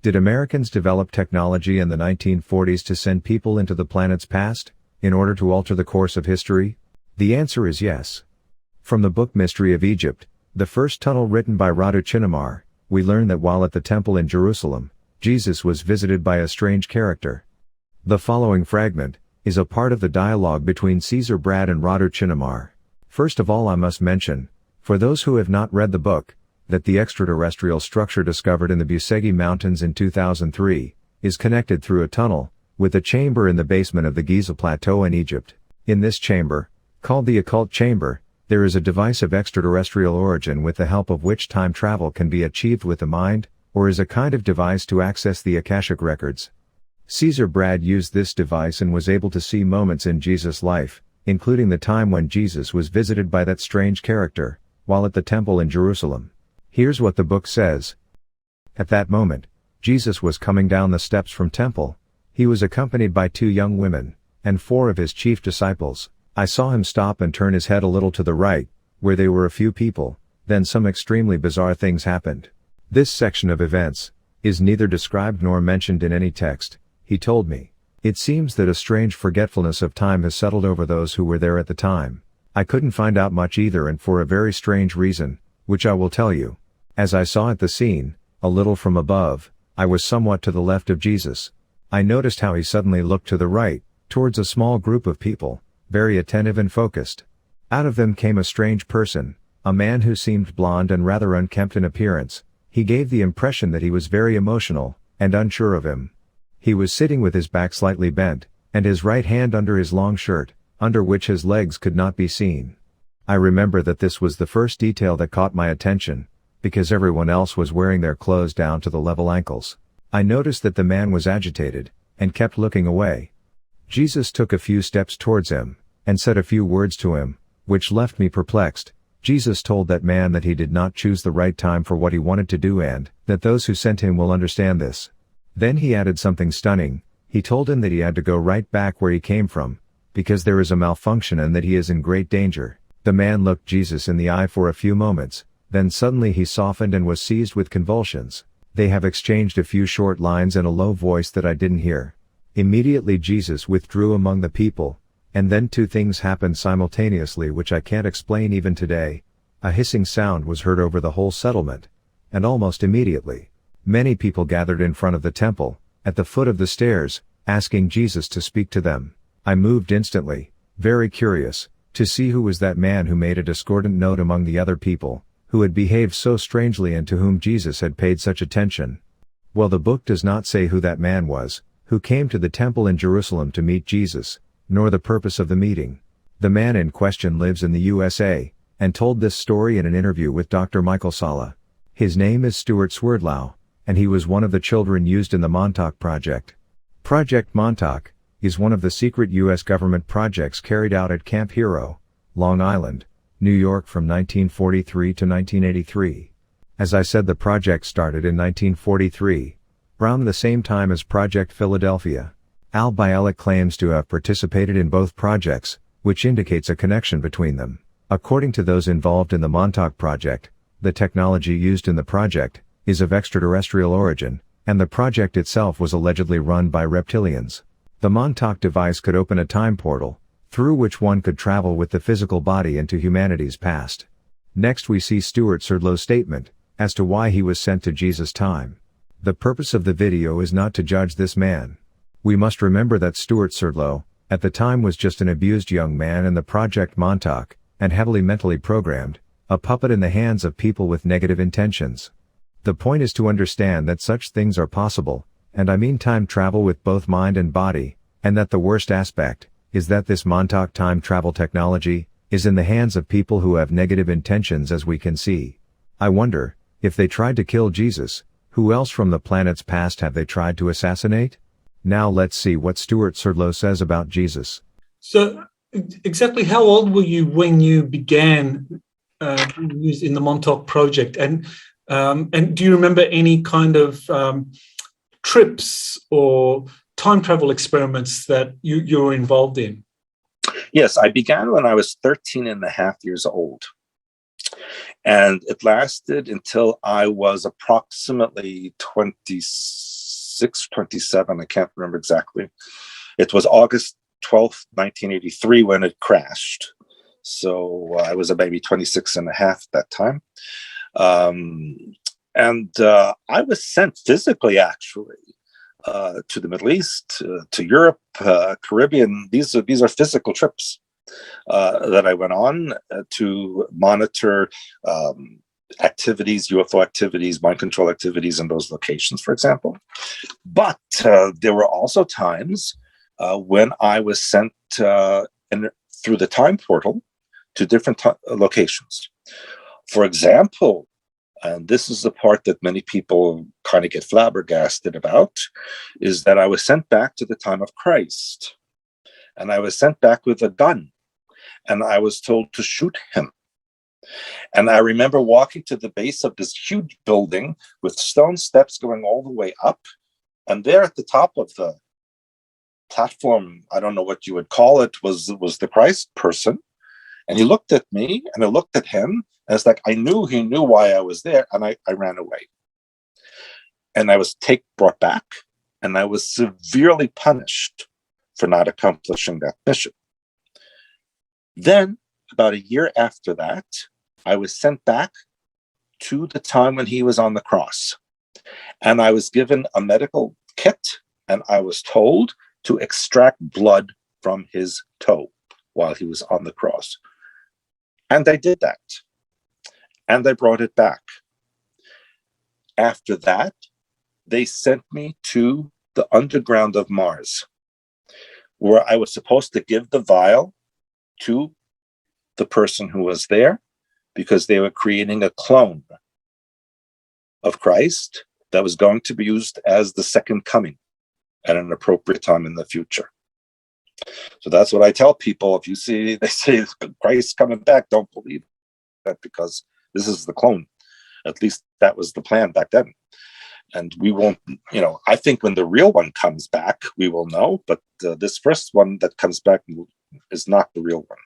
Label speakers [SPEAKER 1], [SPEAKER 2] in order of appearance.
[SPEAKER 1] Did Americans develop technology in the 1940s to send people into the planet's past, in order to alter the course of history? The answer is yes. From the book Mystery of Egypt, the first tunnel written by Radu Cinamar, we learn that while at the temple in Jerusalem, Jesus was visited by a strange character. The following fragment is a part of the dialogue between Caesar Brad and Radu Cinamar. First of all, I must mention, for those who have not read the book, that the extraterrestrial structure discovered in the Busegi Mountains in 2003 is connected through a tunnel with a chamber in the basement of the Giza Plateau in Egypt. In this chamber, called the occult chamber, there is a device of extraterrestrial origin with the help of which time travel can be achieved with the mind, or is a kind of device to access the Akashic records. Caesar Brad used this device and was able to see moments in Jesus' life, including the time when Jesus was visited by that strange character, while at the temple in Jerusalem. Here's what the book says. At that moment, Jesus was coming down the steps from temple. He was accompanied by 2 young women, and 4 of his chief disciples. I saw him stop and turn his head a little to the right, where there were a few people, then some extremely bizarre things happened. This section of events is neither described nor mentioned in any text, he told me. It seems that a strange forgetfulness of time has settled over those who were there at the time. I couldn't find out much either, and for a very strange reason, which I will tell you. As I saw at the scene, a little from above, I was somewhat to the left of Jesus. I noticed how he suddenly looked to the right, towards a small group of people, very attentive and focused. Out of them came a strange person, a man who seemed blond and rather unkempt in appearance. He gave the impression that he was very emotional, and unsure of him. He was sitting with his back slightly bent, and his right hand under his long shirt, under which his legs could not be seen. I remember that this was the first detail that caught my attention, because everyone else was wearing their clothes down to the level ankles. I noticed that the man was agitated, and kept looking away. Jesus took a few steps towards him, and said a few words to him, which left me perplexed. Jesus told that man that he did not choose the right time for what he wanted to do and that those who sent him will understand this. Then he added something stunning. He told him that he had to go right back where he came from, because there is a malfunction and that he is in great danger. The man looked Jesus in the eye for a few moments, then suddenly he softened and was seized with convulsions. They have exchanged a few short lines in a low voice that I didn't hear. Immediately Jesus withdrew among the people, and then 2 things happened simultaneously which I can't explain even today. A hissing sound was heard over the whole settlement, and almost immediately, many people gathered in front of the temple, at the foot of the stairs, asking Jesus to speak to them. I moved instantly, very curious, to see who was that man who made a discordant note among the other people, who had behaved so strangely and to whom Jesus had paid such attention. Well, the book does not say who that man was, who came to the temple in Jerusalem to meet Jesus, nor the purpose of the meeting. The man in question lives in the USA, and told this story in an interview with Dr. Michael Salla. His name is Stuart Swerdlow, and he was one of the children used in the Montauk project. Project Montauk is one of the secret U.S. government projects carried out at Camp Hero, Long Island, New York from 1943 to 1983. As I said, the project started in 1943, around the same time as Project Philadelphia. Al Bialik claims to have participated in both projects, which indicates a connection between them. According to those involved in the Montauk project, the technology used in the project is of extraterrestrial origin, and the project itself was allegedly run by reptilians. The Montauk device could open a time portal, through which one could travel with the physical body into humanity's past. Next we see Stuart Swerdlow's statement, as to why he was sent to Jesus' time. The purpose of the video is not to judge this man. We must remember that Stuart Swerdlow, at the time, was just an abused young man in the Project Montauk, and heavily mentally programmed, a puppet in the hands of people with negative intentions. The point is to understand that such things are possible, and I mean time travel with both mind and body, and that the worst aspect is that this Montauk time travel technology is in the hands of people who have negative intentions, as we can see. I wonder, if they tried to kill Jesus, who else from the planet's past have they tried to assassinate? Now let's see what Stuart Swerdlow says about Jesus.
[SPEAKER 2] So, exactly how old were you when you began being used in the Montauk project? And do you remember any kind of trips or time travel experiments that you were involved in?
[SPEAKER 3] Yes, I began when I was 13 and a half years old. And it lasted until I was approximately 26 26, 27, I can't remember exactly. It was August 12th, 1983 when it crashed. So I was maybe 26 and a half at that time. And I was sent physically, actually, to the Middle East, to Europe, Caribbean. These are physical trips that I went on to monitor activities, UFO activities, mind control activities in those locations, for example. But there were also times when I was sent through the time portal to different locations. For example, and this is the part that many people kind of get flabbergasted about, is that I was sent back to the time of Christ. And I was sent back with a gun. And I was told to shoot him. And I remember walking to the base of this huge building with stone steps going all the way up. And there at the top of the platform, I don't know what you would call it, was the Christ person. And he looked at me and I looked at him. And it's like, I knew he knew why I was there. And I ran away. And I was brought back. And I was severely punished for not accomplishing that mission. Then, about a year after that, I was sent back to the time when he was on the cross. And I was given a medical kit. And I was told to extract blood from his toe while he was on the cross. And I did that. And I brought it back. After that, they sent me to the underground of Mars, where I was supposed to give the vial to the person who was there, because they were creating a clone of Christ that was going to be used as the second coming at an appropriate time in the future. So that's what I tell people. If you see, they say Christ's coming back, don't believe that, because this is the clone. At least that was the plan back then. And we won't, I think when the real one comes back, we will know. But this first one that comes back is not the real one.